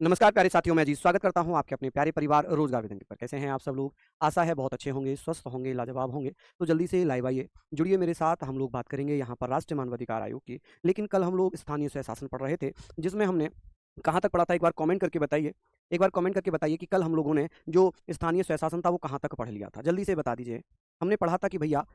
नमस्कार प्यारे साथियों, मैं जी स्वागत करता हूँ आपके अपने प्यारे परिवार रोजगार विदंगे पर। कैसे हैं आप सब लोग? आशा है बहुत अच्छे होंगे, स्वस्थ होंगे, लाजवाब होंगे। तो जल्दी से लाइव आइए, जुड़िए मेरे साथ। हम लोग बात करेंगे यहाँ पर राष्ट्रीय मानवाधिकार आयोग की। लेकिन कल हम लोग स्थानीय स्वशासन पढ़ रहे थे, जिसमें हमने कहाँ तक पढ़ा था एक बार कमेंट करके बताइए। एक बार कमेंट करके बताइए कि कल हम लोगों ने जो स्थानीय स्वशासन था वो कहाँ तक पढ़ लिया था? जल्दी से बता दीजिए। हमने पढ़ा था कि भैया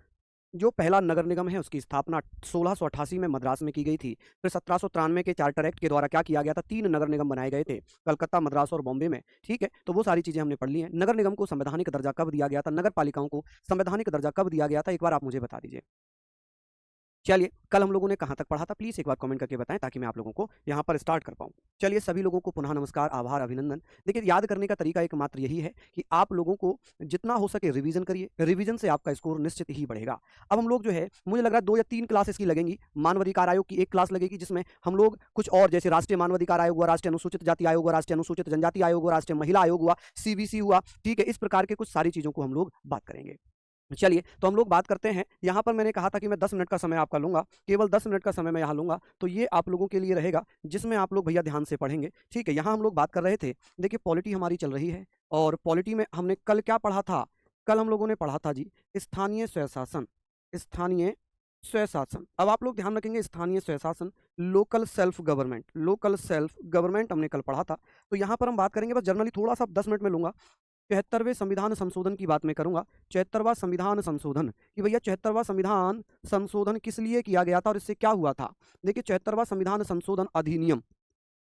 जो पहला नगर निगम है उसकी स्थापना 1688 में मद्रास में की गई थी। फिर 1793 के चार्टर एक्ट के द्वारा क्या किया गया था, 3 नगर निगम बनाए गए थे, कलकत्ता, मद्रास और बॉम्बे में, ठीक है? तो वो सारी चीज़ें हमने पढ़ ली हैं। नगर निगम को संवैधानिक दर्जा कब दिया गया था? नगर पालिकाओं को संवैधानिक दर्जा कब दिया गया था? एक बार आप मुझे बता दीजिए। चलिए, कल हम लोगों ने कहाँ तक पढ़ा था प्लीज़ एक बार कमेंट करके बताएँ ताकि मैं आप लोगों को यहाँ पर स्टार्ट कर पाऊँ। चलिए सभी लोगों को पुनः नमस्कार, आभार, अभिनंदन। देखिए याद करने का तरीका एकमात्र यही है कि आप लोगों को जितना हो सके रिवीजन करिए, रिवीजन से आपका स्कोर निश्चित ही बढ़ेगा। अब हम लोग जो है मुझे लग रहा है 2 या 3 क्लासेस की लगेंगी। मानवाधिकार आयोग की 1 क्लास लगेगी जिसमें हम लोग कुछ और जैसे राष्ट्रीय मानवाधिकार आयोग हुआ, राष्ट्रीय अनुसूचित जाति आयोग हुआ, राष्ट्रीय अनुसूचित जनजाति आयोग हुआ, राष्ट्रीय महिला आयोग हुआ, सीबीसी हुआ, ठीक है? इस प्रकार के कुछ सारी चीज़ों को हम लोग बात करेंगे। चलिए, तो हम लोग बात करते हैं, यहाँ पर मैंने कहा था कि मैं 10 मिनट का समय आपका लूँगा, केवल 10 मिनट का समय मैं यहाँ लूँगा, तो ये आप लोगों के लिए रहेगा, जिसमें आप लोग भैया ध्यान से पढ़ेंगे, ठीक है? यहाँ हम लोग बात कर रहे थे, देखिए पॉलिटी हमारी चल रही है और पॉलिटी में हमने कल क्या पढ़ा था? कल हम लोगों ने पढ़ा था जी, स्थानीय स्वशासन, स्थानीय स्वशासन। अब आप लोग ध्यान रखेंगे स्थानीय स्वशासन, लोकल सेल्फ गवर्नमेंट हमने कल पढ़ा था, तो यहाँ पर हम बात करेंगे बस जनरली थोड़ा-सा 10 मिनट में लूँगा। 73वें संविधान संशोधन की बात मैं करूँगा। 74वां संविधान संशोधन कि भैया 74वां संविधान संशोधन किस लिए किया गया था और इससे क्या हुआ था? देखिए 74वां संविधान संशोधन अधिनियम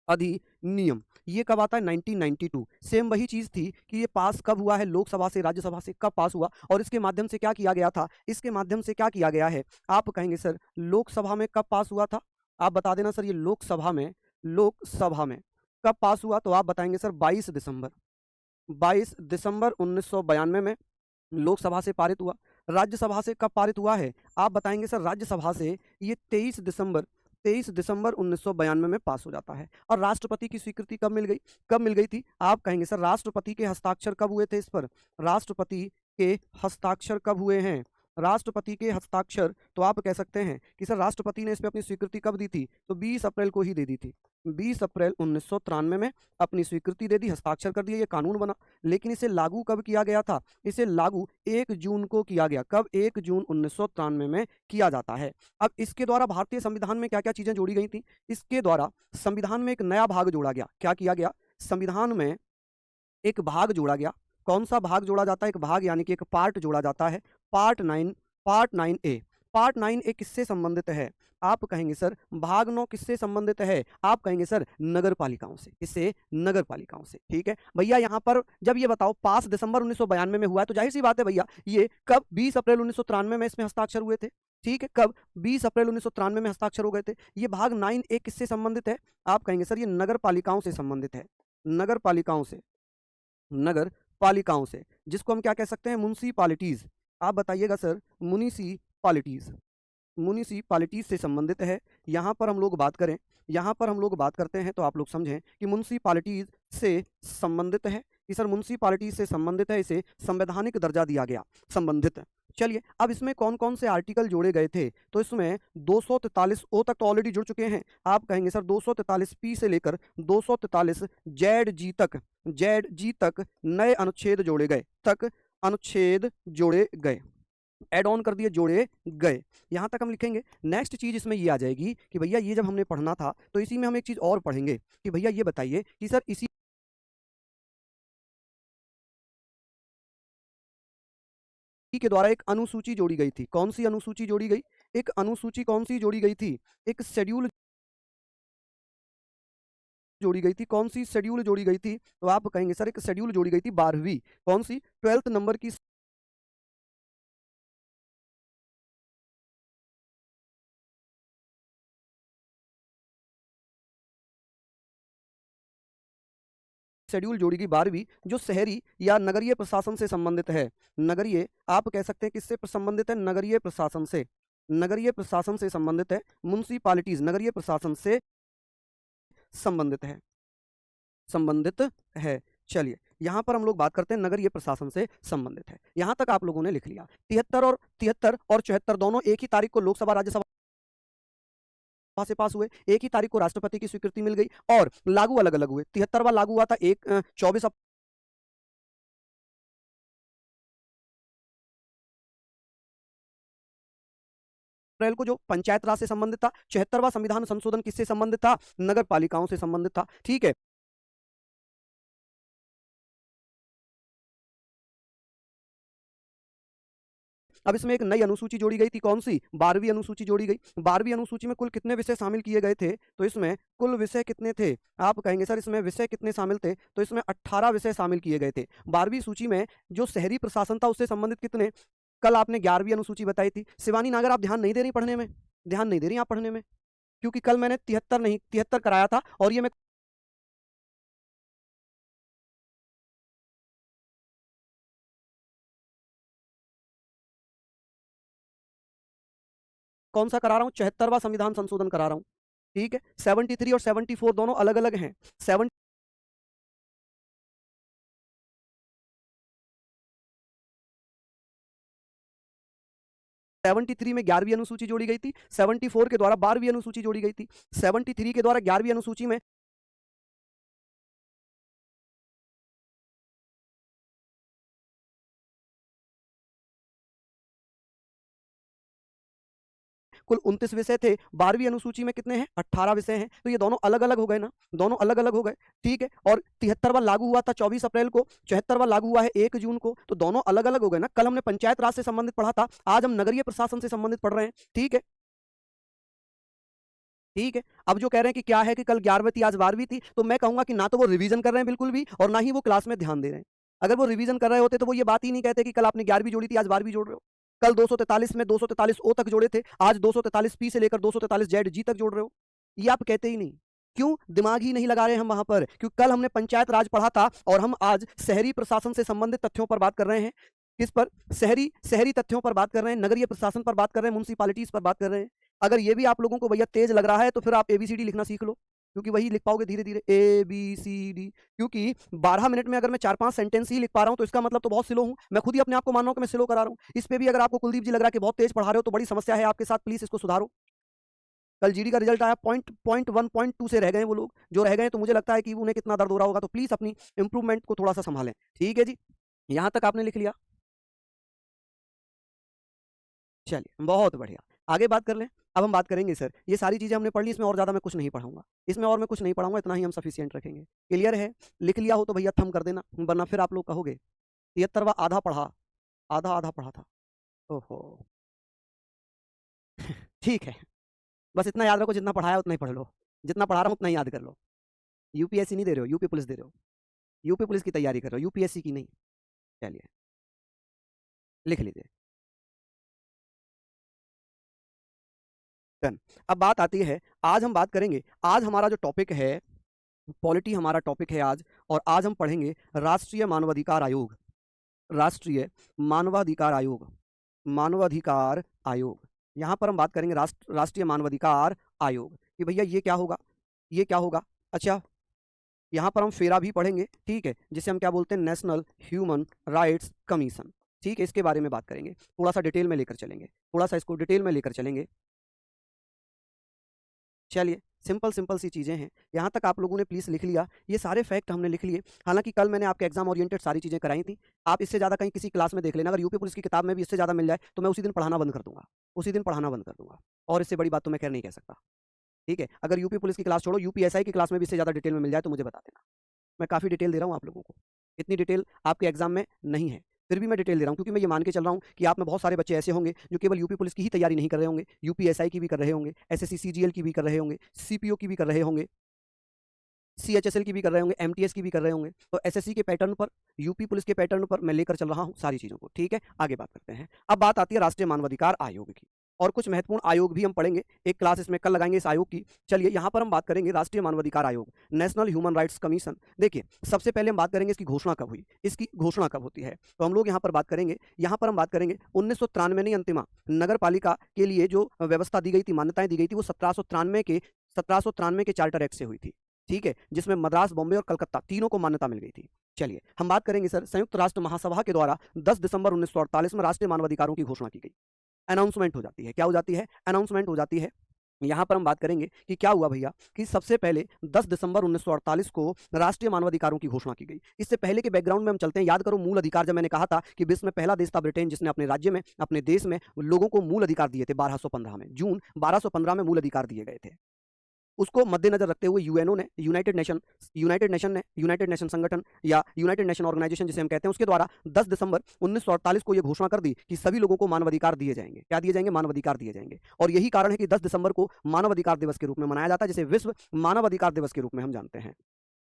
अधिनियम ये कब आता है? 1992। सेम वही चीज़ थी कि ये पास कब हुआ है, लोकसभा से, राज्यसभा से कब पास हुआ और इसके माध्यम से क्या किया गया था? इसके माध्यम से क्या किया गया है? आप कहेंगे सर लोकसभा में कब पास हुआ था? आप बता देना सर ये लोकसभा में कब पास हुआ? तो आप बताएँगे सर 22 दिसंबर। 22 दिसंबर 1992 में लोकसभा से पारित हुआ। राज्यसभा से कब पारित हुआ है? आप बताएँगे सर राज्यसभा से ये 23 दिसंबर 1992 में पास हो जाता है। और राष्ट्रपति की स्वीकृति कब मिल गई? कब मिल गई थी? आप कहेंगे सर राष्ट्रपति के हस्ताक्षर कब हुए थे इस पर? राष्ट्रपति के हस्ताक्षर कब हुए हैं? राष्ट्रपति के हस्ताक्षर तो आप कह सकते हैं कि सर राष्ट्रपति ने इस पे अपनी स्वीकृति कब दी थी? तो 20 अप्रैल को ही दे दी थी। 20 अप्रैल 1993 में अपनी स्वीकृति दे दी, हस्ताक्षर कर दिए, ये कानून बना। लेकिन इसे लागू कब किया गया था? इसे लागू 1 जून को किया गया। कब? 1 जून 1993 में किया जाता है। अब इसके द्वारा भारतीय संविधान में क्या-क्या चीज़ें जोड़ी गई थी? इसके द्वारा संविधान में एक नया भाग जोड़ा गया। क्या किया गया? संविधान में एक भाग जोड़ा गया। कौन-सा भाग जोड़ा जाता है? एक भाग यानी कि एक पार्ट जोड़ा जाता है। पार्ट 9 पार्ट 9 ए। पार्ट 9 ए किससे संबंधित है? आप कहेंगे सर भाग 9 किससे संबंधित है? आप कहेंगे सर नगर पालिकाओं से। किससे? नगर पालिकाओं से, ठीक है? भैया यहाँ पर जब ये बताओ 5 दिसंबर 1992 में हुआ है तो ज़ाहिर-सी बात है भैया ये कब? 20 अप्रैल 1993 में इसमें हस्ताक्षर हुए थे। ठीक है? कब? 20 अप्रैल 1993 में हस्ताक्षर हो गए थे। ये भाग 9 ए किससे संबंधित है? आप कहेंगे सर ये नगर पालिकाओं से संबंधित है। नगर पालिकाओं से। नगर पालिकाओं से, जिसको हम क्या कह सकते हैं? म्युनिसिपैलिटीज़। आप बताइएगा सर म्युनिसिपैलिटीज़। म्युनिसिपैलिटीज़ से संबंधित है। यहाँ पर हम लोग बात करें, यहाँ पर हम लोग बात करते हैं तो आप लोग समझें कि म्युनिसिपैलिटीज़ से संबंधित है कि सर म्युनिसिपैलिटीज़ से संबंधित है, इसे संवैधानिक दर्जा दिया गया, संबंधित। चलिए, अब इसमें कौन-कौन से आर्टिकल जोड़े गए थे? तो इसमें 243 ओ तक तो ऑलरेडी जुड़ चुके हैं। आप कहेंगे सर 243 पी से लेकर 243 जेड जी तक नए अनुच्छेद जोड़े गए, अनुच्छेद जोड़े गए। ऐड ऑन कर दिए, जोड़े गए। यहाँ तक हम लिखेंगे। नेक्स्ट चीज़ इसमें ये आ जाएगी कि भैया ये जब हमने पढ़ना था, तो इसी में हम एक चीज़ और पढ़ेंगे कि भैया ये बताइए कि सर इसी के द्वारा एक अनुसूची जोड़ी गई थी। कौन-सी अनुसूची जोड़ी गई? एक अनुसूची कौन-सी जोड़ी गई थी? एक शेड्यूल जोड़ी गई थी। कौन-सी शेड्यूल जोड़ी गई थी? तो आप कहेंगे सर एक शेड्यूल जोड़ी गई थी 12वीं। कौन-सी? 12th नंबर की शेड्यूल जोड़ी गई 12वीं जो शहरी या नगरीय प्रशासन से संबंधित है। नगरीय आप कह सकते हैं किससे संबंधित है? नगरीय प्रशासन से। नगरीय प्रशासन से संबंधित है। म्युनिसिपैलिटीज़ नगरीय प्रशासन से संबंधित है। संबंधित है। चलिए, यहाँ पर हम लोग बात करते हैं नगरीय प्रशासन से संबंधित है। यहाँ तक आप लोगों ने लिख लिया। 73 और 74 दोनों एक ही तारीख को लोकसभा, राज्यसभा राज्यसभा से पास हुए, एक ही तारीख को राष्ट्रपति की स्वीकृति मिल गई और लागू अलग अलग हुए। 73वां लागू हुआ था 24 अप्रैल को, जो पंचायत राज से संबंधित था। 76वां संविधान संशोधन किससे संबंधित था? नगर पालिकाओं से संबंधित था। ठीक है, अब इसमें एक नई अनुसूची जोड़ी गई थी, कौन सी? 12वीं अनुसूची जोड़ी गई। 12वीं अनुसूची में कुल कितने विषय शामिल किए गए थे? तो इसमें कुल विषय कितने थे? आप कहेंगे सर इसमें विषय कितने शामिल थे? तो इसमें 18 विषय शामिल किए गए थे। 12वीं सूची में जो शहरी प्रशासन था उससे संबंधित कितने? कल आपने 11वीं अनुसूची बताई थी। शिवानी नागर, आप ध्यान नहीं दे रही पढ़ने में, ध्यान नहीं दे रही आप पढ़ने में, क्योंकि कल मैंने 73 नहीं 73 कराया था और ये मैं कौन सा करा रहा हूँ? 76वां संविधान संशोधन करा रहा हूँ। ठीक है, 73 और 74 दोनों अलग अलग हैं। 73 में 11वीं अनुसूची जोड़ी गई थी, 74 के द्वारा 12वीं अनुसूची जोड़ी गई थी। 73 के द्वारा 11वीं अनुसूची में कुल 29 विषय थे। 12वीं अनुसूची में कितने हैं? 18 विषय हैं। तो ये दोनों अलग अलग हो गए ना, दोनों अलग अलग हो गए। ठीक है, और 73वां लागू हुआ था 24 अप्रैल को, 74वां लागू हुआ है 1 जून को, तो दोनों अलग अलग हो गए ना। कल हमने पंचायत राज से संबंधित पढ़ा था, आज हम नगरीय प्रशासन से संबंधित पढ़ रहे हैं। ठीक है, ठीक है, अब जो कह रहे हैं कि क्या है कि कल 11वीं थी आज 12वीं थी, तो मैं कहूंगा कि ना तो वो रिवीजन कर रहे हैं बिल्कुल भी और ना ही वो क्लास में ध्यान दे रहे हैं। अगर वो रिवीजन कर रहे होते तो वो ये बात ही नहीं कहते कि कल आपने 11वीं जोड़ी थी आज 12वीं जोड़ रहे हो। कल 243 में 243 ओ तक जोड़े थे, आज 243 पी से लेकर 243 जेड जी तक जोड़ रहे हो। ये आप कहते ही नहीं। क्यों? दिमाग ही नहीं लगा रहे हम वहां पर, क्योंकि कल हमने पंचायत राज पढ़ा था और हम आज शहरी प्रशासन से संबंधित तथ्यों पर बात कर रहे हैं। किस पर? शहरी शहरी तथ्यों पर बात कर रहे हैं, नगरीय प्रशासन पर बात कर रहे हैं, म्युनिसिपालिटीज पर बात कर रहे हैं। अगर ये भी आप लोगों को भैया तेज लग रहा है तो फिर आप एबीसीडी लिखना सीख लो, क्योंकि वही लिख पाओगे धीरे धीरे, ABCD। क्योंकि 12 मिनट में अगर मैं 4-5 सेंटेंस ही लिख पा रहा हूं तो इसका मतलब तो बहुत स्लो हूं। मैं खुद ही अपने आप को मान रहा हूं कि मैं स्लो करा रहा हूं। इस पे भी अगर आपको कुलदीप जी लग रहा है कि बहुत तेज पढ़ा रहे हो तो बड़ी समस्या है आपके साथ, प्लीज इसको सुधारो। कल जीडी का रिजल्ट आया, पॉइंट 1 पॉइंट 2 से रह गए वो लोग, जो रह गए तो मुझे लगता है कि उन्हें कितना दर्द हो रहा होगा। तो प्लीज अपनी इंप्रूवमेंट को थोड़ा सा संभालें। ठीक है जी, यहां तक आपने लिख लिया, चलिए बहुत बढ़िया। आगे बात कर लें। अब हम बात करेंगे सर, ये सारी चीजें हमने पढ़ ली, इसमें और ज्यादा मैं कुछ नहीं पढ़ाऊंगा, इसमें और मैं कुछ नहीं पढ़ाऊंगा, इतना ही हम सफिशियंट रखेंगे। क्लियर है? लिख लिया हो तो भैया थम कर देना, वरना फिर आप लोग कहोगे 73वां आधा पढ़ा, आधा आधा पढ़ा था। ओहो, ठीक है, बस इतना याद रखो, जितना पढ़ाया उतना ही पढ़ लो, जितना पढ़ा रहा हूँ उतना ही याद कर लो। यूपीएससी नहीं दे रहे हो, यूपी पुलिस दे रहे हो, यूपी पुलिस की तैयारी कर रहे हो, यूपीएससी की नहीं। चलिए लिख लीजिए। डन। अब बात आती है, आज हम बात करेंगे, आज हमारा जो टॉपिक है पॉलिटी, हमारा टॉपिक है आज, और आज हम पढ़ेंगे राष्ट्रीय मानवाधिकार आयोग। राष्ट्रीय मानवाधिकार आयोग, मानवाधिकार आयोग। यहां पर हम बात करेंगे राष्ट्रीय मानवाधिकार आयोग कि भैया ये क्या होगा, ये क्या होगा। अच्छा, यहाँ पर हम फेरा भी पढ़ेंगे, ठीक है, जिसे हम क्या बोलते हैं, नेशनल ह्यूमन राइट्स कमीशन। ठीक है, इसके बारे में बात करेंगे, थोड़ा सा डिटेल में लेकर चलेंगे, थोड़ा सा इसको डिटेल में लेकर चलेंगे। चलिए, सिंपल सिंपल सी चीज़ें हैं, यहाँ तक आप लोगों ने प्लीज़ लिख लिया, ये सारे फैक्ट हमने लिख लिए। हालांकि कल मैंने आपके एग्जाम ओरिएंटेड सारी चीज़ें कराई थी, आप इससे ज़्यादा कहीं किसी क्लास में देख लेना, अगर यूपी पुलिस की किताब में भी इससे ज़्यादा मिल जाए तो मैं उसी दिन पढ़ाना बंद कर दूंगा, उसी दिन पढ़ाना बंद कर दूंगा, और इससे बड़ी बात तो मैं खैर नहीं कह सकता। ठीक है, अगर यूपी पुलिस की क्लास छोड़ो, यूपीएसआई की क्लास में भी इससे ज़्यादा डिटेल में मिल जाए तो मुझे बता देना। मैं काफ़ी डिटेल दे रहा हूँ आप लोगों को, इतनी डिटेल आपके एग्जाम में नहीं है, फिर भी मैं डिटेल दे रहा हूँ, क्योंकि मैं ये मान के चल रहा हूँ कि आप में बहुत सारे बच्चे ऐसे होंगे जो केवल यूपी पुलिस की ही तैयारी नहीं कर रहे होंगे, यूपीएसआई की भी कर रहे होंगे, एसएससी सीजीएल की भी कर रहे होंगे, सीपीओ की भी कर रहे होंगे, सीएचएसएल की भी कर रहे होंगे, एमटीएस की भी कर रहे होंगे। तो एसएससी के पैटर्न पर, यूपी पुलिस के पैटर्न पर मैं लेकर चल रहा हूँ सारी चीज़ों को। ठीक है, आगे बात करते हैं। अब बात आती है राष्ट्रीय मानवाधिकार आयोग की, और कुछ महत्वपूर्ण आयोग भी हम पढ़ेंगे, एक क्लास इसमें कल लगाएंगे इस आयोग की। चलिए, यहाँ पर हम बात करेंगे राष्ट्रीय मानवाधिकार आयोग, नेशनल ह्यूमन राइट्स कमीशन। देखिए, सबसे पहले हम बात करेंगे इसकी घोषणा कब हुई, इसकी घोषणा कब होती है, तो हम लोग यहाँ पर बात करेंगे, यहाँ पर हम बात करेंगे 1993 नहीं, अंतिमा नगर पालिका के लिए जो व्यवस्था दी गई थी, मान्यताएं दी गई थी, वो 1793 के चार्टर एक्ट से हुई थी। ठीक है, जिसमें मद्रास, बॉम्बे और कलकत्ता तीनों को मान्यता मिल गई थी। चलिए, हम बात करेंगे सर, संयुक्त राष्ट्र महासभा के द्वारा 10 दिसंबर 1948 में राष्ट्रीय मानवाधिकारों की घोषणा की गई। अनाउंसमेंट हो जाती है, क्या हो जाती है, अनाउंसमेंट हो जाती है। यहाँ पर हम बात करेंगे कि क्या हुआ भैया कि सबसे पहले 10 दिसंबर 1948 को राष्ट्रीय मानवाधिकारों की घोषणा की गई। इससे पहले के बैकग्राउंड में हम चलते हैं। याद करो मूल अधिकार, जब मैंने कहा था कि विश्व में पहला देश था ब्रिटेन जिसने अपने राज्य में, अपने देश में लोगों को मूल अधिकार दिए थे 1215 में, जून 1215 में मूल अधिकार दिए गए थे। उसको मद्देनजर रखते हुए यूएनओ ने, यूनाइटेड नेशन संगठन या यूनाइटेड नेशन ऑर्गेनाइजेशन जिसे हम कहते हैं, उसके द्वारा 10 दिसंबर 1948 को यह घोषणा कर दी कि सभी लोगों को मानवाधिकार दिए जाएंगे। क्या दिए जाएंगे? मानवाधिकार दिए जाएंगे। और यही कारण है कि 10 दिसंबर को मानवाधिकार दिवस के रूप में मनाया जाता है, जिसे विश्व मानवाधिकार दिवस के रूप में हम जानते हैं।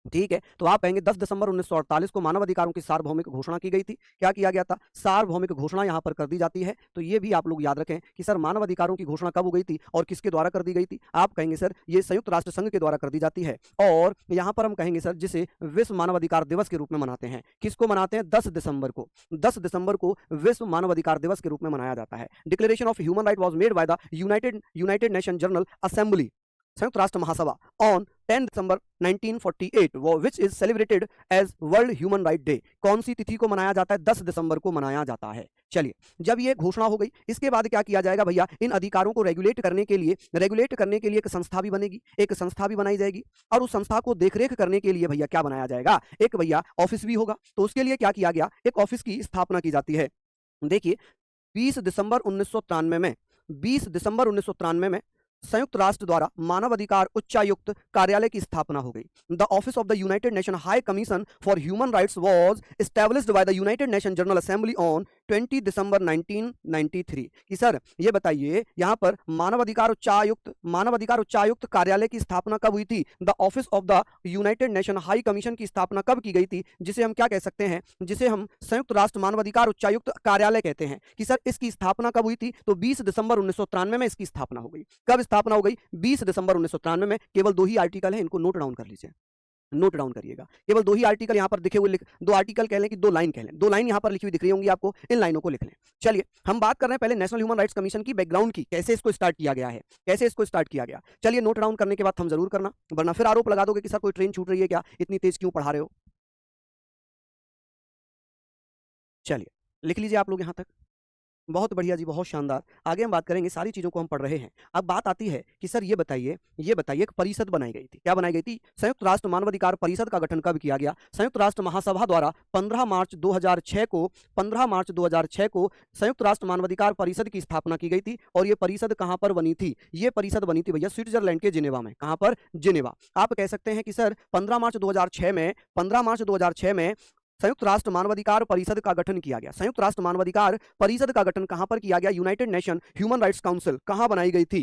ठीक है, तो आप कहेंगे 10 दिसंबर 1948 को मानवाधिकारों की सार्वभौमिक घोषणा की गई थी। क्या किया गया था? सार्वभौमिक घोषणा यहाँ पर कर दी जाती है। तो ये भी आप लोग याद रखें कि सर मानवाधिकारों की घोषणा कब हो गई थी और किसके द्वारा कर दी गई थी? आप कहेंगे सर ये संयुक्त राष्ट्र संघ के द्वारा कर दी जाती है। और यहाँ पर हम कहेंगे सर जिसे विश्व मानवाधिकार दिवस के रूप में मनाते हैं। किसको मनाते हैं? 10 दिसंबर को। 10 दिसंबर को विश्व मानवाधिकार दिवस के रूप में मनाया जाता है। Declaration of human right was made by the United Nation General Assembly, संयुक्त राष्ट्र महासभा, ऑन 10 दिसंबर 1948, वो which is celebrated as world human right day. कौन सी तिथि को मनाया जाता है? 10 दिसंबर को मनाया जाता है। चलिए, जब ये घोषणा हो गई, इसके बाद क्या किया जाएगा भैया? इन अधिकारों को रेगुलेट करने के लिए एक संस्था भी बनेगी, एक संस्था भी बनाई जाएगी। और उस संस्था को देखरेख करने के लिए भैया क्या बनाया जाएगा? एक भैया ऑफिस भी होगा। तो उसके लिए क्या किया गया? एक ऑफिस की स्थापना की जाती है। देखिए 20 दिसंबर 1993 में 20 दिसंबर 1993 में संयुक्त राष्ट्र द्वारा मानवाधिकार उच्चायुक्त कार्यालय की स्थापना हो गई। The office of the United nation high commission for human rights was established bye the United Nation General assembly on 20 दिसंबर 1993। कि सर ये बताइए यहाँ पर मानवाधिकार उच्चायुक्त कार्यालय की स्थापना कब हुई थी? The office of the United nation high commission की स्थापना कब की गई थी? जिसे हम क्या कह सकते हैं? जिसे हम संयुक्त राष्ट्र मानवाधिकार उच्चायुक्त कार्यालय कहते हैं। कि सर इसकी स्थापना कब हुई थी? तो 20 दिसंबर 1993 में इसकी स्थापना हो गई। कब स्थापना हो गई? 20 दिसंबर 1993 में। केवल 2 ही आर्टिकल हैं, इनको नोट डाउन कर लीजिए, नोट डाउन करिएगा। केवल 2 ही आर्टिकल यहाँ पर दिखे हुए, 2 आर्टिकल कह लें कि 2 लाइन कह लें, 2 लाइन यहाँ पर लिखी हुई दिख रही होंगी आपको, इन लाइनों को लिख लें। चलिए हम बात कर रहे हैं पहले नेशनल ह्यूमन राइट्स कमीशन की बैकग्राउंड की, कैसे इसको स्टार्ट किया गया है, कैसे इसको स्टार्ट किया गया। चलिए नोट डाउन करने के बाद हम जरूर करना, वरना फिर आरोप लगा दोगे कि सर कोई ट्रेन छूट रही है क्या, इतनी तेज क्यों पढ़ा रहे हो। चलिए लिख लीजिए आप लोग यहाँ तक। बहुत बढ़िया जी, बहुत शानदार। आगे हम बात करेंगे, सारी चीज़ों को हम पढ़ रहे हैं। अब बात आती है कि सर ये बताइए एक परिषद बनाई गई थी। क्या बनाई गई थी? संयुक्त राष्ट्र मानवाधिकार परिषद का गठन कब किया गया? संयुक्त राष्ट्र महासभा द्वारा 15 मार्च 2006 को संयुक्त राष्ट्र मानवाधिकार परिषद की स्थापना की गई थी। और ये परिषद कहाँ पर बनी थी? ये परिषद बनी थी भैया स्विट्जरलैंड के जिनेवा में। कहाँ पर? जिनेवा। आप कह सकते हैं कि सर 15 मार्च 2006 में संयुक्त राष्ट्र मानवाधिकार परिषद का गठन किया गया। संयुक्त राष्ट्र मानवाधिकार परिषद का गठन कहां पर किया गया? United nation human rights council कहां बनाई गई थी?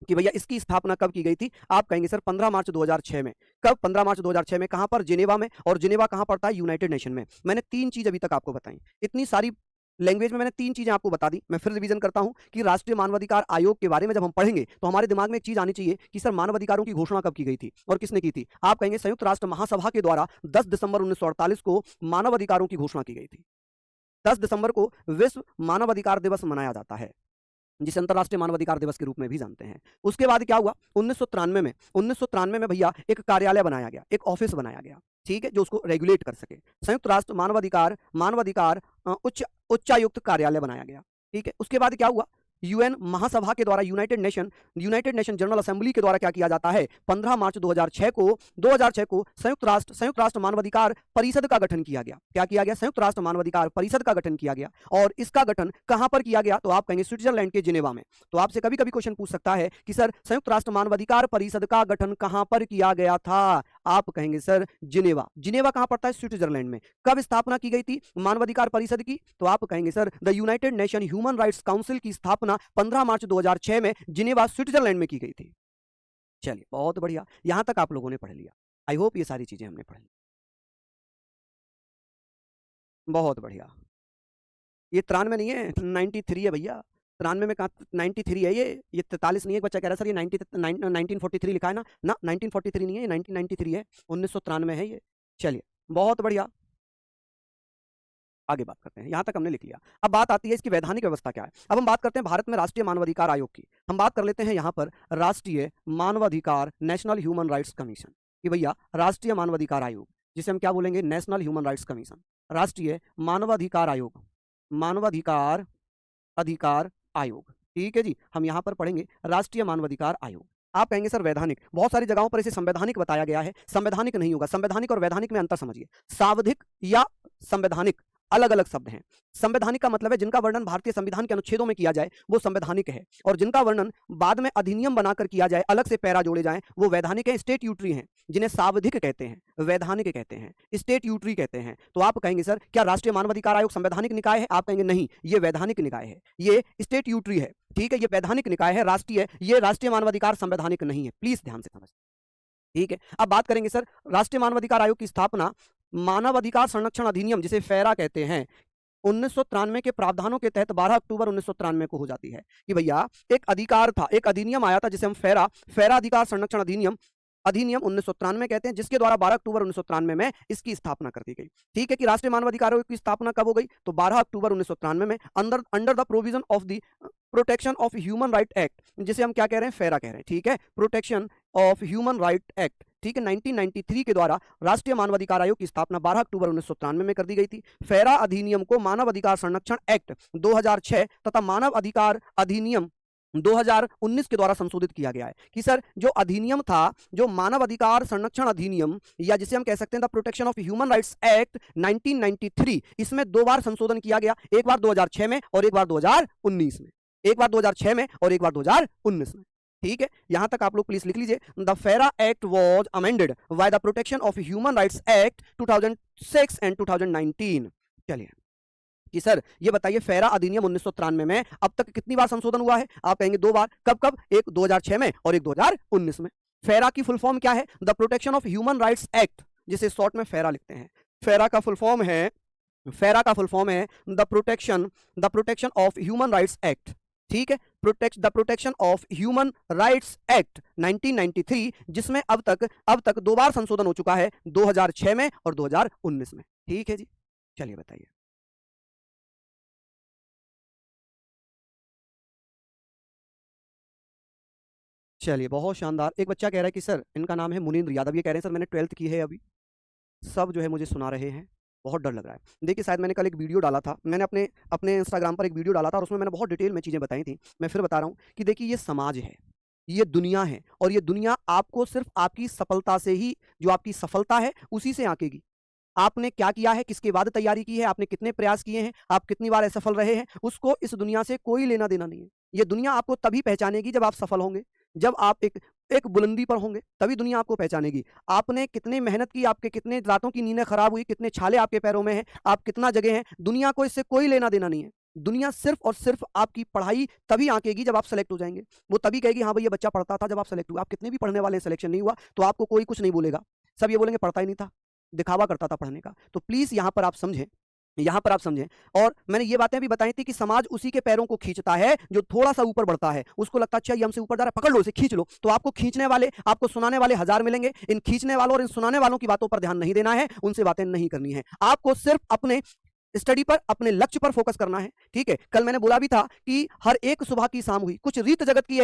कि भैया इसकी स्थापना कब की गई थी? आप कहेंगे सर 15 मार्च 2006 में। कब? 15 मार्च 2006 में। कहां पर? जिनेवा में। और जिनेवा कहां पड़ता है? यूनाइटेड नेशन में। मैंने 3 चीज अभी तक आपको बताई, इतनी सारी लैंग्वेज में मैंने 3 चीजें आपको बता दी। मैं फिर रिवीजन करता हूं कि राष्ट्रीय मानवाधिकार आयोग के बारे में जब हम पढ़ेंगे तो हमारे दिमाग में एक चीज आनी चाहिए कि सर मानवाधिकारों की घोषणा कब की गई थी और किसने की थी? आप कहेंगे संयुक्त राष्ट्र महासभा के द्वारा 10 दिसंबर 1948 को मानवाधिकारों की घोषणा की गई थी। 10 दिसंबर को विश्व मानवाधिकार दिवस मनाया जाता है, जिसे अंतर्राष्ट्रीय मानवाधिकार दिवस के रूप में भी जानते हैं। उसके बाद क्या हुआ? 1993 में भैया एक कार्यालय बनाया गया, एक ऑफिस बनाया गया, ठीक है, जो उसको रेगुलेट कर सके। संयुक्त राष्ट्र मानवाधिकार उच्चायुक्त कार्यालय बनाया गया, ठीक है। उसके बाद क्या हुआ? यूएन महासभा के द्वारा यूनाइटेड नेशन जनरल असेंबली के द्वारा क्या किया जाता है? 15 मार्च 2006 को संयुक्त राष्ट्र मानवाधिकार परिषद का गठन किया गया। क्या किया गया? संयुक्त राष्ट्र मानवाधिकार परिषद का गठन किया गया। और इसका गठन कहां पर किया गया? तो आप कहेंगे स्विट्जरलैंड के जिनेवा में। तो आपसे कभी कभी क्वेश्चन पूछ सकता है कि सर संयुक्त राष्ट्र मानवाधिकार परिषद का गठन कहां पर किया गया था? आप कहेंगे सर जिनेवा। जिनेवा कहां पड़ता है? स्विट्जरलैंड में। कब स्थापना की गई थी मानवाधिकार परिषद की? तो आप कहेंगे sir the United nation human rights council की स्थापना 15 मार्च 2006 में जिनेवा स्विट्जरलैंड में की गई थी। चलिए बहुत बढ़िया, यहां तक आप लोगों ने पढ़ लिया। आई होप ये सारी चीजें हमने पढ़ ली। बहुत बढ़िया। ये 93 नहीं है, 93 है भैया। 93 में कहा? 93 है ये 43 नहीं है। एक बच्चा कह रहा है सर ये 1943 लिखा है ना। 1943 नहीं है, ये 1993 है, 1993 है ये। चलिए बहुत बढ़िया, आगे बात करते हैं। यहां तक हमने लिख लिया। अब बात आती है इसकी वैधानिक व्यवस्था क्या है। अब हम बात करते हैं भारत में राष्ट्रीय मानवाधिकार आयोग की। हम बात कर लेते हैं यहाँ पर राष्ट्रीय मानवाधिकार नेशनल ह्यूमन राइट्स कमीशन कि भैया राष्ट्रीय मानवाधिकार आयोग, जिसे हम क्या बोलेंगे? National human rights commission. राष्ट्रीय मानवाधिकार आयोग, मानवाधिकार अधिकार आयोग, ठीक है जी, हम यहाँ पर पढ़ेंगे राष्ट्रीय मानवाधिकार आयोग। आप कहेंगे सर वैधानिक, बहुत सारी जगहों पर इसे संवैधानिक बताया गया है, संवैधानिक नहीं होगा। संवैधानिक और वैधानिक में अंतर समझिए। सावधिक या संवैधानिक अलग अलग शब्द हैं। संवैधानिक का मतलब है जिनका वर्णन भारतीय संविधान के अनुच्छेदों में किया जाए वो संवैधानिक है, और जिनका वर्णन बाद में अधिनियम बनाकर किया जाए, अलग से पैरा जोड़े जाएं, वो वैधानिक है, स्टेट्यूटरी हैं, जिन्हें सावधिक कहते हैं, वैधानिक कहते हैं, स्टेट्यूटरी कहते हैं। तो आप कहेंगे सर क्या राष्ट्रीय मानवाधिकार आयोग संवैधानिक निकाय है? आप कहेंगे नहीं, ये वैधानिक निकाय है, ये स्टेट्यूटरी है। ठीक है, ये वैधानिक निकाय है, राष्ट्रीय, ये राष्ट्रीय मानवाधिकार संवैधानिक नहीं है। प्लीज ध्यान से समझ। ठीक है, अब बात करेंगे सर राष्ट्रीय मानवाधिकार आयोग की स्थापना मानव अधिकार संरक्षण अधिनियम, जिसे फेरा कहते हैं, 1993 के प्रावधानों के तहत 12 अक्टूबर 1993 को हो जाती है। कि भैया एक अधिकार था, एक अधिनियम आया था जिसे हम फेरा अधिकार संरक्षण अधिनियम 1993 कहते हैं, जिसके द्वारा 12 अक्टूबर 1993 में इसकी स्थापना कर दी गई। ठीक है, कि राष्ट्रीय मानवाधिकार आयोग की स्थापना कब हो गई? तो 12 अक्टूबर 1993 में under the provision of the protection of human right act, जिसे हम क्या कह रहे हैं? फेरा कह रहे हैं। ठीक है, protection of human right act, ठीक है, 1993 के द्वारा राष्ट्रीय मानवाधिकार आयोग की स्थापना 12 अक्टूबर 1993 में कर दी गई थी। फेरा अधिनियम को मानव अधिकार संरक्षण एक्ट 2006 तथा मानव अधिकार अधिनियम 2019 के द्वारा संशोधित किया गया है। कि सर जो अधिनियम था, जो मानव अधिकार संरक्षण अधिनियम, या जिसे हम कह सकते हैं the protection of human rights act 1993, इसमें 2 बार संशोधन किया गया, एक बार 2006 में और एक बार 2019 में, एक बार 2006 में और एक बार 2019 में। ठीक है, यहां तक आप लोग प्लीज लिख लीजिए। द फेरा act was amended by the protection of human rights act 2006 and 2019। चलिए कि सर ये बताइए फेरा अधिनियम 1993 में अब तक कितनी बार संशोधन हुआ है? आप कहेंगे 2 बार। कब कब? एक 2006 में और एक 2019 में। फेरा की फुल फॉर्म क्या है? The protection of human rights act, जिसे शॉर्ट में फेरा लिखते हैं। फेरा का फुल फॉर्म है the protection of human rights act. ठीक है, the protection of human rights act 1993, जिसमें अब तक 2 बार संशोधन हो चुका है, 2006 में और 2019 में। ठीक है जी, चलिए बताइए। चलिए बहुत शानदार। एक बच्चा कह रहा है कि सर इनका नाम है मुनींद्र यादव, ये कह रहे हैं सर मैंने 12th की है अभी, सब जो है मुझे सुना रहे हैं, बहुत डर लग रहा है। देखिए शायद मैंने कल एक वीडियो डाला था, मैंने अपने इंस्टाग्राम पर एक वीडियो डाला था और उसमें मैंने बहुत डिटेल में चीज़ें बताई थी। मैं फिर बता रहा हूँ कि देखिए ये समाज है, ये दुनिया है, और ये दुनिया आपको सिर्फ आपकी सफलता से ही, जो आपकी सफलता है उसी से आंकेगी। आपने क्या किया है, किसके बाद तैयारी की है, आपने कितने प्रयास किए हैं, आप कितनी बार असफल रहे हैं, उसको इस दुनिया से कोई लेना देना नहीं है। ये दुनिया आपको तभी पहचानेगी जब आप सफल होंगे, जब आप एक बुलंदी पर होंगे, तभी दुनिया आपको पहचानेगी। आपने कितनी मेहनत की, आपके कितने रातों की नींदें खराब हुई, कितने छाले आपके पैरों में हैं, आप कितना जगह हैं, दुनिया को इससे कोई लेना देना नहीं है। दुनिया सिर्फ और सिर्फ आपकी पढ़ाई तभी आंकेगी जब आप सेलेक्ट हो जाएंगे। वो तभी कहेगी हाँ भाई ये बच्चा पढ़ता था, जब आप सेलेक्ट हुआ। आप कितने भी पढ़ने वाले सिलेक्शन नहीं हुआ तो आपको कोई कुछ नहीं बोलेगा, सब ये बोलेंगे पढ़ता ही नहीं था, दिखावा करता था पढ़ने का। तो प्लीज यहाँ पर आप समझें, और मैंने ये बातें भी बताई थी कि समाज उसी के पैरों को खींचता है जो थोड़ा सा ऊपर बढ़ता है। उसको लगता है अच्छा ये हमसे ऊपर जा रहा है, पकड़ लो इसे, खींच लो। तो आपको खींचने वाले, आपको सुनाने वाले 1000 मिलेंगे। इन खींचने वालों और इन सुनाने वालों की बातों पर ध्यान नहीं देना है, उनसे बातें नहीं करनी है। आपको सिर्फ अपने स्टडी पर, अपने लक्ष्य पर फोकस करना है। ठीक है, कल मैंने बोला भी था कि हर एक सुबह की शाम हुई, कुछ रीत जगत की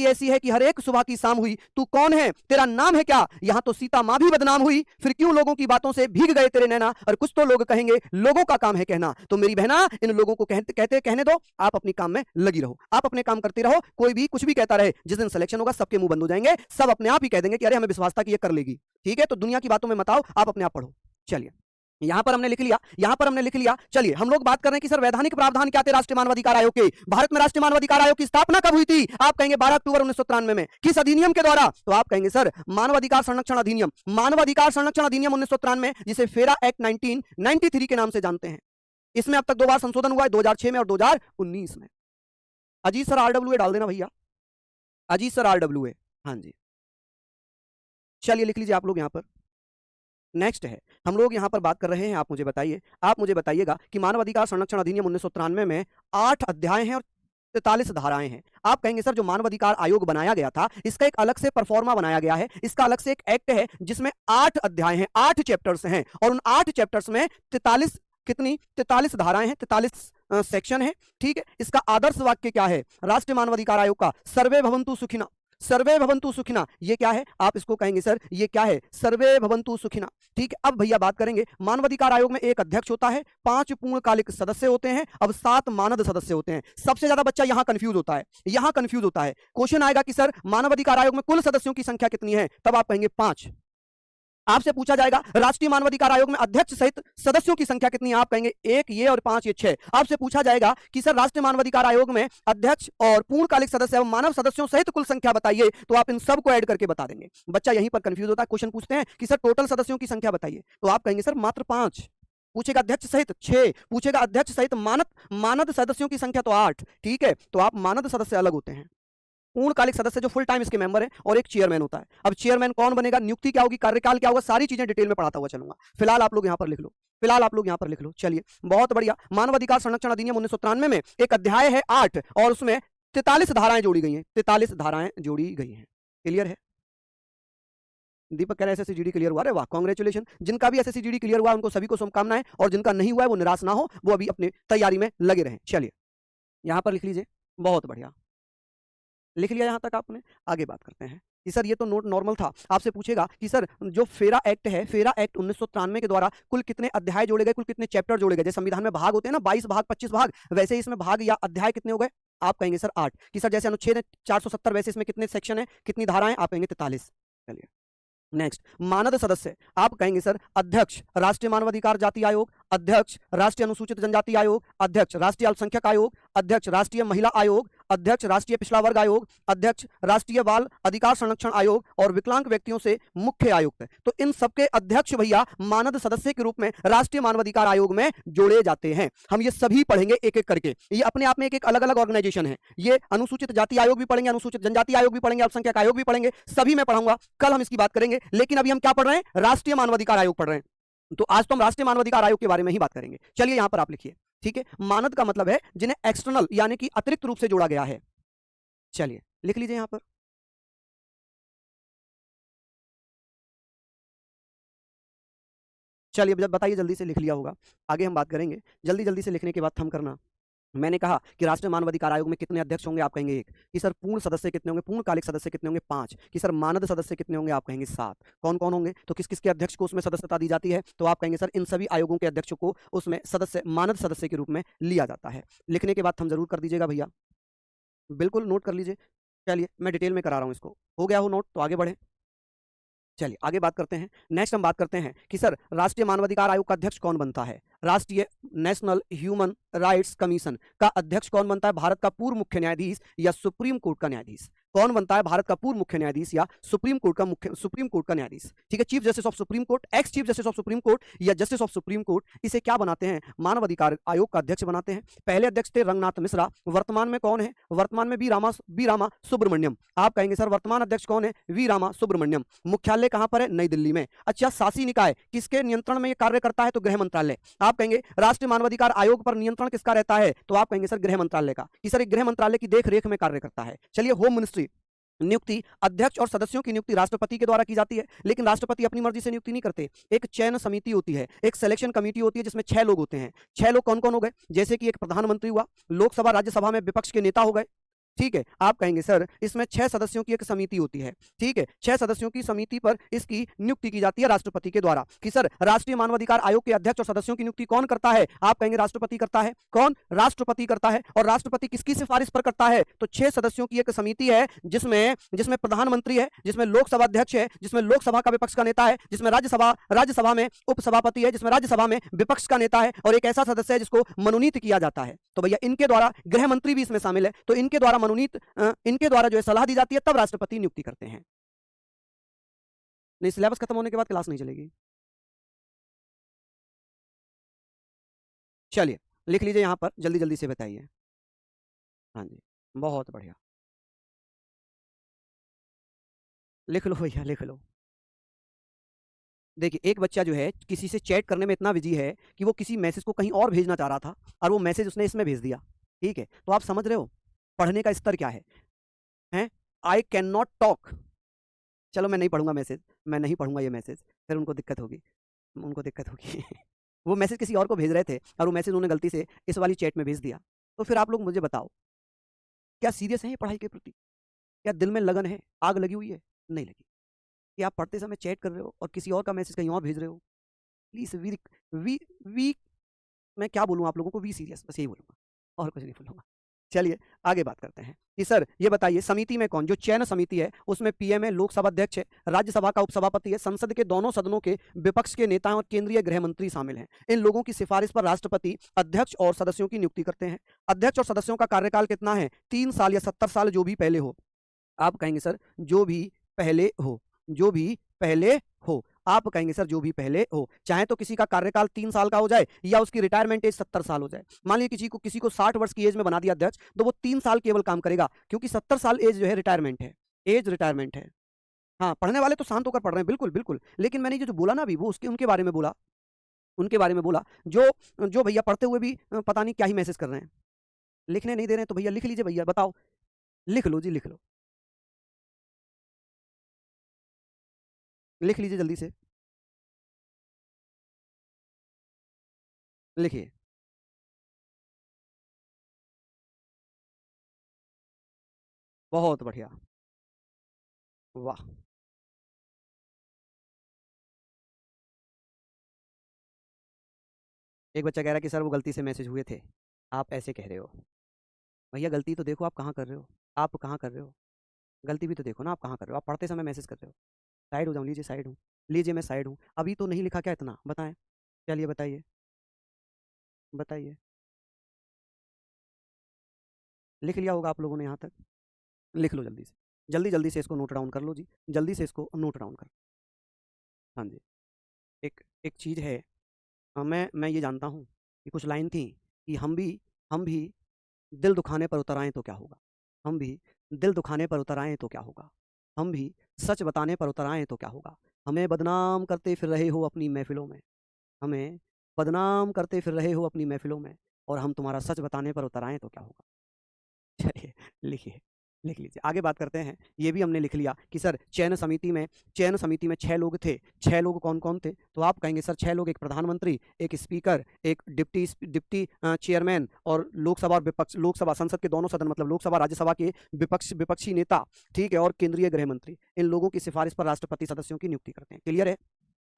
ऐसी है कि हर एक सुबह की शाम हुई। तू कौन है, तेरा नाम है क्या? यहां तो सीता मां भी बदनाम हुई, फिर क्यों लोगों की बातों से भीग गए तेरे नैना, और कुछ तो लोग कहेंगे लोगों का काम है कहना। तो मेरी बहना, इन लोगों को कहने दो, आप अपनी काम में लगी रहो, आप अपने काम करते रहो। कोई भी कुछ भी कहता रहे, जिस दिन सिलेक्शन होगा सबके मुंह बंद हो जाएंगे, सब अपने आप ही कह देंगे कि अरे हमें विश्वास था कि ये कर लेगी। ठीक है, तो दुनिया की बातों में मत आओ, आप अपने आप पढ़ो। चलिए यहां पर हमने लिख लिया। चलिए हम लोग बात कर रहे हैं कि सर वैधानिक प्रावधान क्या थे राष्ट्रीय मानवाधिकार आयोग के। भारत में राष्ट्रीय मानवाधिकार आयोग की स्थापना कब हुई थी? आप कहेंगे 12 अक्टूबर 1993 में। किस अधिनियम के द्वारा? तो आप कहेंगे सर मानवाधिकार संरक्षण अधिनियम 1993, जिसे फेरा एक्ट 1993 के नाम से जानते हैं। इसमें अब तक 2 बार संशोधन हुआ है, 2006 में और 2019 में। अजीत सर RWA डाल देना भैया, अजीत सर RWA, हाँ जी। चलिए लिख लीजिए आप लोग यहां पर। नेक्स्ट है, हम लोग यहां पर बात कर रहे हैं, आप मुझे बताइएगा कि मानव अधिकार संरक्षण अधिनियम 1993 में 8 अध्याय हैं और 43 धाराएं हैं। आप कहेंगे सर जो मानव अधिकार आयोग बनाया गया था, इसका एक अलग से परफॉर्मा बनाया गया है, इसका अलग से एक एक्ट है जिसमें 8 अध्याय हैं, 8 चैप्टर्स हैं, और उन 8 चैप्टर्स में 43 धाराएं हैं, 43 सेक्शन है। ठीक है, इसका आदर्श वाक्य क्या है राष्ट्रीय मानवाधिकार आयोग का? सर्वे भवन्तु सुखिनः, सर्वे भवन्तु सुखिना, ये क्या है? आप इसको कहेंगे सर ये क्या है? सर्वे भवन्तु सुखिना। ठीक है, अब भैया बात करेंगे मानवाधिकार आयोग में एक अध्यक्ष होता है, 5 पूर्णकालिक सदस्य होते हैं, अब 7 मानद सदस्य होते हैं। सबसे ज्यादा बच्चा यहां कंफ्यूज होता है, यहां कंफ्यूज होता है। क्वेश्चन आएगा कि सर मानवाधिकार आयोग में कुल सदस्यों की संख्या कितनी है, तब आप कहेंगे 5। आपसे पूछा जाएगा राष्ट्रीय मानवाधिकार आयोग में अध्यक्ष सहित सदस्यों की संख्या कितनी है, आप कहेंगे 1 ये और 5 ये 6। आपसे पूछा जाएगा कि सर राष्ट्रीय मानवाधिकार आयोग में अध्यक्ष और पूर्णकालिक सदस्य एवं मानव सदस्यों सहित कुल संख्या बताइए, तो आप इन सब को ऐड करके बता देंगे। बच्चा यहीं पर कंफ्यूज होता है। क्वेश्चन पूछते हैं कि सर टोटल सदस्यों की संख्या बताइए, तो आप कहेंगे सर मात्र 5। पूछेगा अध्यक्ष सहित 6, पूछेगा अध्यक्ष सहित मानद सदस्यों की संख्या तो 8। ठीक है, तो आप मानद सदस्य अलग होते हैं। पूर्णकालिक सदस्य जो फुल टाइम इसके मेंबर है, और एक चेयरमैन होता है। अब चेयरमैन कौन बनेगा, नियुक्ति क्या होगी, कार्यकाल क्या होगा, सारी चीजें डिटेल में पढ़ाता हुआ चलूंगा। फिलहाल आप लोग यहां पर लिख लो, फिलहाल आप लोग यहां पर लिख लो। चलिए बहुत बढ़िया। मानवाधिकार संरक्षण अधिनियम 1993 में एक अध्याय है 8 और उसमें 43 धाराएं जोड़ी गई हैं, 43 धाराएं जोड़ी गई हैं। क्लियर है? दीपक कह रहे हैं एसएससी क्लियर हुआ। अरे वाह, कांग्रेचुलेशन। जिनका भी एसएससी क्लियर हुआ उनको सभी को शुभकामनाएं, और जिनका नहीं हुआ है वो निराश ना हो, वो अभी अपनी तैयारी में लगे रहें। चलिए यहां पर लिख लीजिए, बहुत बढ़िया लिख लिया यहां तक आपने। आगे बात करते हैं कि सर ये तो नोट नॉर्मल था। आपसे पूछेगा कि सर जो फेरा एक्ट है, फेरा एक्ट 1993 के द्वारा कुल कितने अध्याय जोड़े गए, कुल कितने चैप्टर जोड़े गए? जैसे संविधान में भाग होते हैं ना, 22 भाग 25 भाग, वैसे ही इसमें भाग या अध्याय कितने हो गए? आप कहेंगे सर 8। कि सर जैसे अनुच्छेद 470, वैसे इसमें कितने सेक्शन है, कितनी धाराएं? आप कहेंगे 43। चलिए नेक्स्ट, मानद सदस्य। आप कहेंगे सर अध्यक्ष राष्ट्रीय मानवाधिकार जाति आयोग, अध्यक्ष राष्ट्रीय अनुसूचित जनजाति आयोग, अध्यक्ष राष्ट्रीय अल्पसंख्यक आयोग, अध्यक्ष राष्ट्रीय महिला आयोग, अध्यक्ष राष्ट्रीय पिछड़ा वर्ग आयोग, अध्यक्ष राष्ट्रीय बाल अधिकार संरक्षण आयोग और विकलांग व्यक्तियों से मुख्य आयुक्त। तो इन सबके अध्यक्ष भैया मानद सदस्य के रूप में राष्ट्रीय मानवाधिकार आयोग में जोड़े जाते हैं। हम ये सभी पढ़ेंगे एक एक करके। ये अपने आप में एक अलग अलग ऑर्गेनाइजेशन है। ये अनुसूचित जाति आयोग भी पढ़ेंगे, अनुसूचित जनजाति आयोग भी पढ़ेंगे, अल्पसंख्यक आयोग भी पढ़ेंगे, सभी मैं पढ़ाऊंगा। कल हम इसकी बात करेंगे, लेकिन अभी हम क्या पढ़ रहे हैं? राष्ट्रीय मानवाधिकार आयोग पढ़ रहे हैं। तो आज तो हम राष्ट्रीय मानवाधिकार आयोग के बारे में ही बात करेंगे। चलिए यहां पर आप लिखिए। ठीक है, मानद का मतलब है जिन्हें एक्सटर्नल यानी कि अतिरिक्त रूप से जोड़ा गया है। चलिए लिख लीजिए यहां पर। चलिए बताइए, जल्दी से लिख लिया होगा। आगे हम बात करेंगे, जल्दी जल्दी से लिखने के बाद थम करना। मैंने कहा कि राष्ट्रीय मानवाधिकार आयोग में कितने अध्यक्ष होंगे? आप कहेंगे 1। कि सर पूर्ण सदस्य कितने होंगे, पूर्णकालिक सदस्य कितने होंगे? 5। कि सर मानद सदस्य कितने होंगे? आप कहेंगे 7। कौन कौन होंगे? तो किस किस के अध्यक्ष को उसमें सदस्यता दी जाती है? तो आप कहेंगे सर इन सभी आयोगों के अध्यक्षों को उसमें सदस्य, मानद सदस्य के रूप में लिया जाता है। लिखने के बाद हम जरूर कर दीजिएगा भैया, बिल्कुल नोट कर लीजिए। चलिए मैं डिटेल में करा रहा हूं इसको, हो गया हो नोट तो आगे बढ़े। चलिए आगे बात करते हैं। नेक्स्ट हम बात करते हैं कि सर राष्ट्रीय मानवाधिकार आयोग का अध्यक्ष कौन बनता है? राष्ट्रीय नेशनल ह्यूमन राइट्स कमीशन का अध्यक्ष कौन बनता है? भारत का पूर्व मुख्य न्यायाधीश या सुप्रीम कोर्ट का न्यायाधीश? कौन बनता है? भारत का पूर्व मुख्य न्यायाधीश या सुप्रीम कोर्ट का न्यायाधीश। ठीक है, chief justice of supreme court, ex chief justice of supreme court या जस्टिस ऑफ सुप्रीम कोर्ट, इसे क्या बनाते हैं? मानवाधिकार आयोग का अध्यक्ष बनाते हैं। पहले अध्यक्ष थे रंगनाथ मिश्रा, वर्तमान में कौन है? वर्तमान में वी रामा सुब्रमण्यम। आप कहेंगे सर वर्तमान अध्यक्ष कौन है? वी रामा सुब्रमण्यम। मुख्यालय कहां पर है? नई दिल्ली में। अच्छा, शासी निकाय किसके नियंत्रण में यह कार्य करता है? तो गृह मंत्रालय। आप कहेंगे राष्ट्रीय मानवाधिकार आयोग पर नियंत्रण किसका रहता है? तो आप कहेंगे सर गृह मंत्रालय का। कि सर एक गृह मंत्रालय की देख रेख में कार्य करता है। चलिए, होम मिनिस्ट्री। नियुक्ति अध्यक्ष और सदस्यों की नियुक्ति राष्ट्रपति के द्वारा की जाती है, लेकिन राष्ट्रपति अपनी मर्जी से नियुक्ति नहीं करते। एक चयन समिति होती है, एक सिलेक्शन कमेटी होती है, जिसमें 6 लोग होते हैं। 6 लोग कौन कौन हो गए? जैसे कि एक प्रधानमंत्री हुआ, लोकसभा राज्यसभा में विपक्ष के नेता हो गए। ठीक है, आप कहेंगे सर इसमें 6 सदस्यों की एक समिति होती है। ठीक है, 6 सदस्यों की समिति पर इसकी नियुक्ति की जाती है राष्ट्रपति के द्वारा। कि सर राष्ट्रीय मानवाधिकार आयोग के अध्यक्ष और सदस्यों की नियुक्ति कौन करता है? आप कहेंगे राष्ट्रपति करता है। कौन? राष्ट्रपति करता है। और राष्ट्रपति किसकी सिफारिश पर करता है? तो 6 सदस्यों की एक समिति है, जिसमें प्रधानमंत्री है, जिसमें लोकसभा अध्यक्ष है, जिसमें लोकसभा का विपक्ष का नेता है, जिसमें राज्यसभा में उपसभापति है, जिसमें राज्यसभा में विपक्ष का नेता है, और एक ऐसा सदस्य है जिसको मनोनीत किया जाता है। तो भैया इनके द्वारा, गृह मंत्री भी इसमें शामिल है, तो इनके द्वारा इनके द्वारा जो है सलाह दी जाती है, तब राष्ट्रपति नियुक्ति करते हैं। नहीं, सिलेबस खत्म होने के बाद क्लास नहीं चलेगी। चलिए लिख लीजिए यहां पर, जल्दी जल्दी से बताइए। हाँ जी, बहुत बढ़िया, लिख लो भैया, लिख लो। देखिए एक बच्चा जो है किसी से चैट करने में इतना बिजी है कि वो किसी मैसेज को कहीं और भेजना चाह रहा था, और वो मैसेज उसने इसमें भेज दिया। ठीक है, तो आप समझ रहे हो पढ़ने का स्तर क्या है? हैं? I can not talk. चलो मैं नहीं पढ़ूंगा मैसेज, मैं नहीं पढ़ूंगा ये मैसेज, फिर उनको दिक्कत होगी, उनको दिक्कत होगी। वो मैसेज किसी और को भेज रहे थे, और वो मैसेज उन्होंने गलती से इस वाली चैट में भेज दिया। तो फिर आप लोग मुझे बताओ, क्या सीरियस है ये पढ़ाई के प्रति? क्या दिल में लगन है, आग लगी हुई है? नहीं लगी। कि आप पढ़ते समय चैट कर रहे हो और किसी और का मैसेज कहीं और भेज रहे हो? प्लीज वी वी वी मैं क्या बोलूँ आप लोगों को, वी सीरियस, बस यही बोलूँगा और कुछ नहीं बोलूँगा। चलिए आगे बात करते हैं कि सर ये बताइए समिति में कौन, जो चयन समिति है उसमें पीएम है, लोकसभा अध्यक्ष है, राज्यसभा का उपसभापति है, संसद के दोनों सदनों के विपक्ष के नेता और केंद्रीय गृह मंत्री शामिल हैं। इन लोगों की सिफारिश पर राष्ट्रपति अध्यक्ष और सदस्यों की नियुक्ति करते हैं। अध्यक्ष और सदस्यों का कार्यकाल कितना है? 3 साल या 70 साल, जो भी पहले हो। आप कहेंगे सर जो भी पहले हो, जो भी पहले हो। आप कहेंगे सर जो भी पहले हो, चाहे तो किसी का कार्यकाल 3 साल का हो जाए या उसकी रिटायरमेंट एज 70 साल हो जाए। मान लीजिए किसी को 60 वर्ष की एज में बना दिया अध्यक्ष, तो वो 3 साल केवल काम करेगा, क्योंकि 70 साल एज जो है रिटायरमेंट है, एज रिटायरमेंट है। हाँ, पढ़ने वाले तो शांत होकर पढ़ रहे हैं, बिल्कुल बिल्कुल, लेकिन मैंने जो बोला ना अभी, वो उसके उनके बारे में बोला, उनके बारे में बोला जो जो भैया पढ़ते हुए भी पता नहीं क्या ही मैसेज कर रहे हैं, लिखने नहीं दे रहे हैं। तो भैया लिख लीजिए, भैया बताओ, लिख लो जी, लिख लो, लिख लीजिए जल्दी से, लिखिए। बहुत बढ़िया, वाह। एक बच्चा कह रहा है कि सर वो गलती से मैसेज हुए थे, आप ऐसे कह रहे हो। भैया गलती तो देखो आप कहाँ कर रहे हो, आप कहाँ कर रहे हो, गलती भी तो देखो ना, आप कहाँ कर रहे हो, आप पढ़ते समय मैसेज कर रहे हो। साइड हो जाऊँ? लीजिए साइड हूँ, लीजिए मैं साइड हूँ। अभी तो नहीं लिखा क्या इतना, बताएं, चलिए बताइए, बताइए। लिख लिया होगा आप लोगों ने यहाँ तक, लिख लो जल्दी से, जल्दी जल्दी से इसको नोट डाउन कर लो जी, जल्दी से इसको नोट डाउन कर। हाँ जी, एक एक चीज़ है, मैं ये जानता हूँ कि कुछ लाइन थी कि हम भी दिल दुखाने पर उतर आएँ तो क्या होगा? हम भी दिल दुखाने पर उतर आएँ तो क्या होगा? हम भी सच बताने पर उतर आएँ तो क्या होगा? हमें बदनाम करते फिर रहे हो अपनी महफ़िलों में, हमें बदनाम करते फिर रहे हो अपनी महफ़िलों में, और हम तुम्हारा सच बताने पर उतर आएँ तो क्या होगा? चलिए लिखिए, लिख लीजिए। आगे बात करते हैं। ये भी हमने लिख लिया कि सर चयन समिति में 6 लोग थे। 6 लोग कौन-कौन थे? तो आप कहेंगे सर 6 लोग, एक प्रधानमंत्री, एक स्पीकर, एक डिप्टी चेयरमैन, और लोकसभा और विपक्ष, लोकसभा संसद के दोनों सदन मतलब लोकसभा राज्यसभा के विपक्षी नेता, ठीक है, और केंद्रीय गृह मंत्री। इन लोगों की सिफारिश पर राष्ट्रपति सदस्यों की नियुक्ति करते हैं। क्लियर है?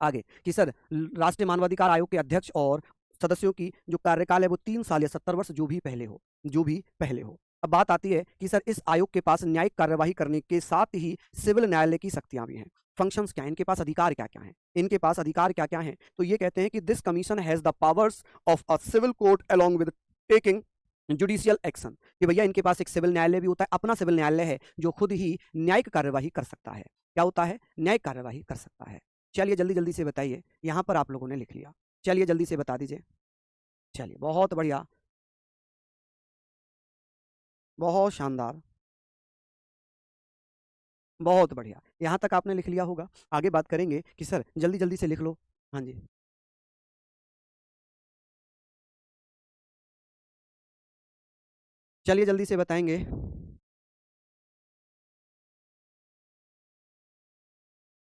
आगे कि सर राष्ट्रीय मानवाधिकार आयोग के अध्यक्ष और सदस्यों की जो कार्यकाल है वो 3 साल या 70 वर्ष, जो भी पहले हो, जो भी पहले हो। अब बात आती है कि सर इस आयोग के पास न्यायिक कार्यवाही करने के साथ ही सिविल न्यायालय की शक्तियां भी हैं। फंक्शंस क्या हैं, इनके पास अधिकार क्या क्या हैं, इनके पास अधिकार क्या क्या हैं? तो ये कहते हैं कि this commission has the powers of a civil court along with taking judicial action. कि भैया इनके पास एक सिविल न्यायालय भी होता है, अपना सिविल न्यायालय है, जो खुद ही न्यायिक कार्यवाही कर सकता है। क्या होता है? न्यायिक कार्यवाही कर सकता है। चलिए जल्दी जल्दी से बताइए, यहाँ पर आप लोगों ने लिख लिया, चलिए जल्दी से बता दीजिए। चलिए बहुत बढ़िया, बहुत शानदार, बहुत बढ़िया, यहाँ तक आपने लिख लिया होगा। आगे बात करेंगे कि सर जल्दी जल्दी से लिख लो। हाँ जी, चलिए जल्दी से बताएंगे।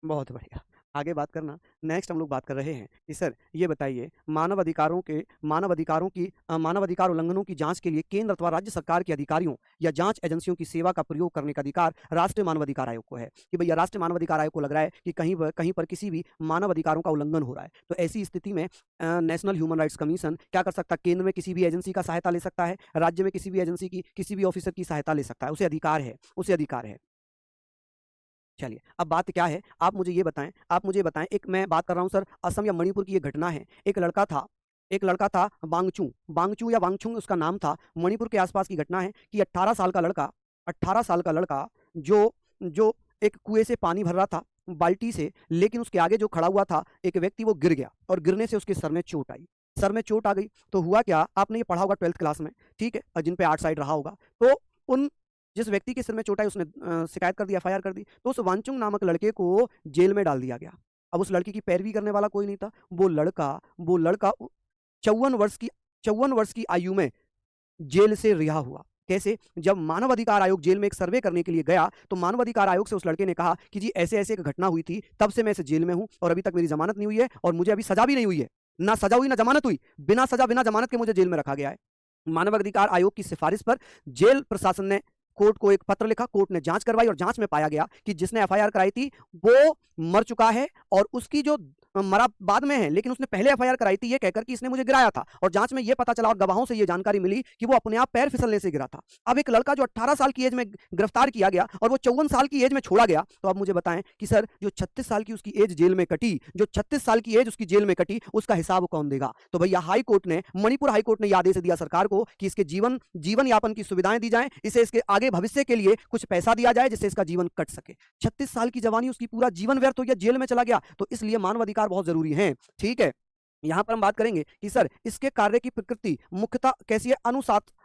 बहुत बढ़िया। आगे बात करना, नेक्स्ट हम लोग बात कर रहे हैं कि सर ये बताइए मानव अधिकार उल्लंघनों की जांच के लिए केंद्र अथवा राज्य सरकार के अधिकारियों या जांच एजेंसियों की सेवा का प्रयोग करने का अधिकार राष्ट्रीय मानवाधिकार आयोग को है। कि भैया राष्ट्रीय मानवाधिकार आयोग को लग रहा है कि कहीं पर किसी भी मानव अधिकारों का उल्लंघन हो रहा है, तो ऐसी स्थिति में नेशनल ह्यूमन राइट्स कमीशन क्या कर सकता है? केंद्र में किसी भी एजेंसी का सहायता ले सकता है, राज्य में किसी भी एजेंसी की, किसी भी ऑफिसर की सहायता ले सकता है, उसे अधिकार है, उसे अधिकार है। चलिए, अब बात क्या है, आप मुझे बताएँ, एक मैं बात कर रहा हूँ सर असम या मणिपुर की ये घटना है। एक लड़का था बांगचू या वांगचुंग उसका नाम था। मणिपुर के आसपास की घटना है कि 18 साल का लड़का जो जो एक कुएँ से पानी भर रहा था बाल्टी से, लेकिन उसके आगे जो खड़ा हुआ था एक व्यक्ति, वो गिर गया और गिरने से उसके सर में चोट आई। सर में चोट आ गई तो हुआ क्या, आपने ये पढ़ा होगा 12th क्लास में, ठीक है, और जिन पे आर्ट साइड रहा होगा, तो उन जिस व्यक्ति के सिर में चोट आई उसने शिकायत कर दी, एफआईआर कर दी, तो उस वांचुंग नामक लड़के को जेल में डाल दिया गया। अब उस लड़की की पैरवी करने वाला कोई नहीं था। वो लड़का 54 वर्ष की आयु में जेल से रिहा हुआ। कैसे? जब मानवाधिकार आयोग जेल में एक सर्वे करने के लिए गया, तो मानवाधिकार आयोग से उस लड़के ने कहा कि जी ऐसे ऐसे एक घटना हुई थी, तब से मैं इस जेल में हूं और अभी तक मेरी जमानत नहीं हुई है और मुझे अभी सजा भी नहीं हुई है, ना सजा हुई ना जमानत हुई, बिना सजा बिना जमानत के मुझे जेल में रखा गया है। मानवाधिकार आयोग की सिफारिश पर जेल प्रशासन ने कोर्ट को एक पत्र लिखा, कोर्ट ने जांच करवाई और जांच में पाया गया कि जिसने एफआईआर कराई थी वो मर चुका है और उसकी जो मरा बाद में है, लेकिन उसने पहले एफआईआर कराई थी ये कहकर कि इसने मुझे गिराया था, और जांच में ये पता चला और गवाहों से ये जानकारी मिली कि वो अपने आप पैर फिसलने से गिरा था। अब एक लड़का जो 18 साल की एज में गिरफ्तार किया गया और वो 54 साल की एज में छोड़ा गया, तो अब मुझे बताएं कि सर जो 36 साल की उसकी एज जेल में कटी, जो 36 साल की एज उसकी जेल में कटी, उसका हिसाब कौन देगा? तो भैया हाई कोर्ट ने, मणिपुर हाई कोर्ट ने यह आदेश दिया सरकार को कि इसके जीवन यापन की सुविधाएं दी जाएं, इसे इसके आगे भविष्य के लिए कुछ पैसा दिया जाए जिससे इसका जीवन कट सके। 36 साल की जवानी उसकी पूरा जीवन व्यर्थ हो गया, जेल में चला गया, तो इसलिए मानवाधिकार बहुत जरूरी है। ठीक है, यहां पर हम बात करेंगे कि सर इसके कार्य की प्रकृति मुख्यतः कैसी है?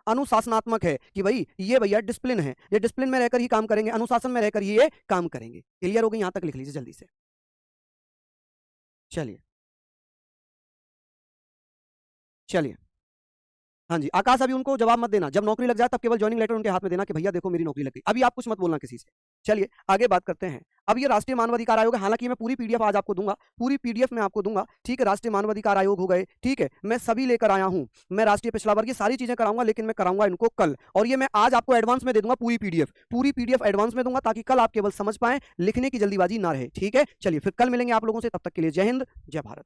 अनुशासनात्मक है कि भाई ये भैया डिसिप्लिन है, ये डिसिप्लिन में रहकर ही काम करेंगे, अनुशासन में रहकर ही ये काम करेंगे। क्लियर हो गई? यहां तक लिख लीजिए जल्दी से। चलिए चलिए, हाँ जी, आकाश अभी उनको जवाब मत देना, जब नौकरी लग जाए तब केवल ज्वाइनिंग लेटर उनके हाथ में देना कि भैया देखो मेरी नौकरी लग गई। अभी आप कुछ मत बोलना किसी से। चलिए आगे बात करते हैं। अब ये राष्ट्रीय मानवाधिकार आयोग है, हालांकि मैं पूरी पीडीएफ आज आपको दूंगा, पूरी पीडीएफ में आपको दूंगा। ठीक है, राष्ट्रीय मानवाधिकार आयोग हो गए, ठीक है, मैं सभी लेकर आया हूं। मैं राष्ट्रीय पिछड़ा वर्ग, ये सारी चीजें कराऊंगा, लेकिन मैं कराऊंगा इनको कल, और ये मैं आज आपको एडवांस में दे दूंगा। पूरी पीडीएफ एडवांस में दूंगा ताकि कल आप केवल समझ पाए, लिखने की जल्दीबाजी ना रहे। ठीक है, चलिए फिर कल मिलेंगे आप लोगों से, तब तक के लिए जय हिंद जय भारत।